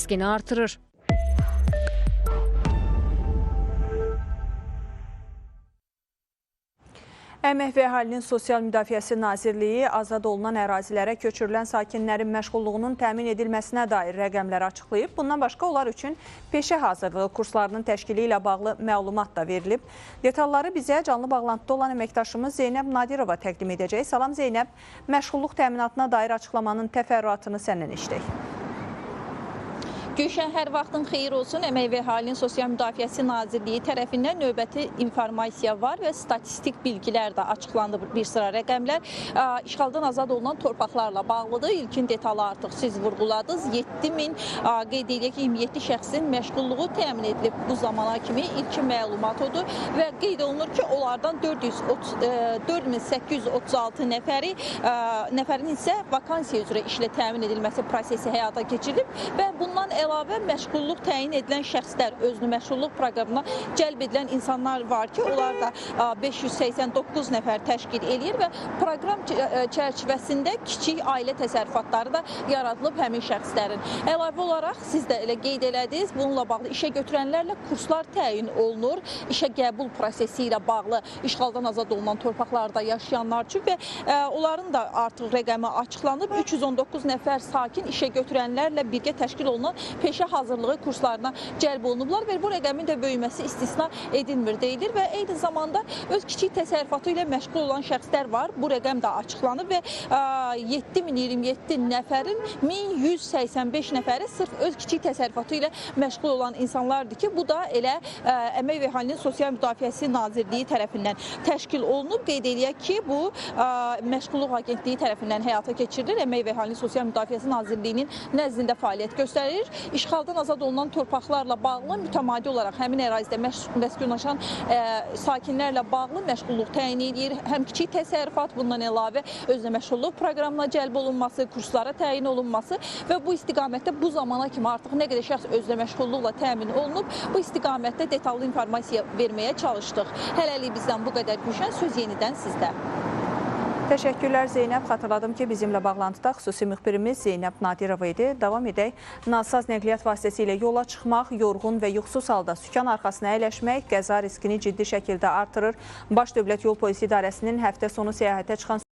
riskini artırır. Əmək və Əhalinin Sosial Müdafiəsi Nazirliyi azad olunan ərazilərə köçürülən sakinlərin məşğulluğunun təmin edilməsinə dair rəqəmlər açıqlayıb. Bundan başqa onlar üçün peşə hazırlığı kurslarının təşkili ilə bağlı məlumat da verilib. Detalları bizə canlı bağlantıda olan əməkdaşımız Zeynəb Nadirova təqdim edəcək. Salam Zeynəb, məşğulluq təminatına dair açıqlamanın təfərrüatını səndən eşidək. Gülşən, hər vaxtın xeyir olsun. Əmək və Əhalinin Sosial Müdafiəsi Nazirliyi tərəfindən növbəti informasiya var və statistik bilgilər də açıqlandı, bir sıra rəqəmlər. İşğaldan azad olunan torpaqlarla bağlıdır. İlkin detalı artıq siz vurğuladınız. 7000, qeyd edək ki, 27 şəxsin məşğulluğu təmin edilib bu zamana kimi ilkin məlumat odur və qeyd olunur ki, onlardan 4836 nəfərin isə vakansiya üzrə işlə təmin edilməsi prosesi həyata keçirilib və bundan əlavə məşğulluq təyin edilən şəxslər, özünü məşğulluq proqramına cəlb edilən insanlar var ki, onlar da 589 nəfər təşkil edir və proqram çərçivəsində kiçik ailə təsərrüfatları da yaradılıb həmin şəxslərin. Əlavə olaraq siz də elə qeyd elədiniz, bununla bağlı işə götürənlərlə kurslar təyin olunur. İşə qəbul prosesi ilə bağlı işğaldan azad olunan torpaqlarda yaşayanlar üçün və onların da artıq rəqəmi açıqlanıb. 319 nəfər sakin işə götürənlərlə birgə təşkil olunan peşə hazırlığı kurslarına cəlb olunublar və bu rəqəmin də böyüməsi istisna edilmir deyilir və eyni zamanda öz kiçik təsərrüfatı ilə məşğul olan şəxslər var. Bu rəqəm də açıqlanıb və 7027 nəfərin 1185 nəfəri sırf öz kiçik təsərrüfatı ilə məşğul olan insanlardır ki, bu da elə Əmək və Əhalinin Sosial Müdafiəsi Nazirliyi tərəfindən təşkil olunub. Qeyd edək ki, bu Məşğulluq Agentliyi tərəfindən həyata keçirilir. Əmək və Əhalinin Sosial Müdafiəsi Nazirliyinin nəzdində fəaliyyət göstərir. İşğaldan azad olunan torpaqlarla bağlı mütəmadi olaraq həmin ərazidə məskunlaşan sakinlərlə bağlı məşğulluq təyin edir. Həm kiçik təsərrüfat, bundan əlavə özünə məşğulluq proqramına cəlb olunması, kurslara təyin olunması və bu istiqamətdə bu zamana kimi artıq nə qədər şəxs özünə məşğulluqla təmin olunub, bu istiqamətdə detallı informasiya verməyə çalışdıq. Hələlik bizdən bu qədər. Gülşən, söz yenidən sizdə. Təşəkkürlər Zeynəb. Xatırladım ki, bizimlə bağlantıda xüsusi müxbirimiz Zeynəb Nadirova idi. Davam edək. Nasaz nəqliyyat vasitəsilə yola çıxmaq, yorğun və yuxusuz halda sükan arxasına əyləşmək qəza riskini ciddi şəkildə artırır. Baş Dövlət Yol Polisi İdarəsinin həftə sonu səyahətə çıxan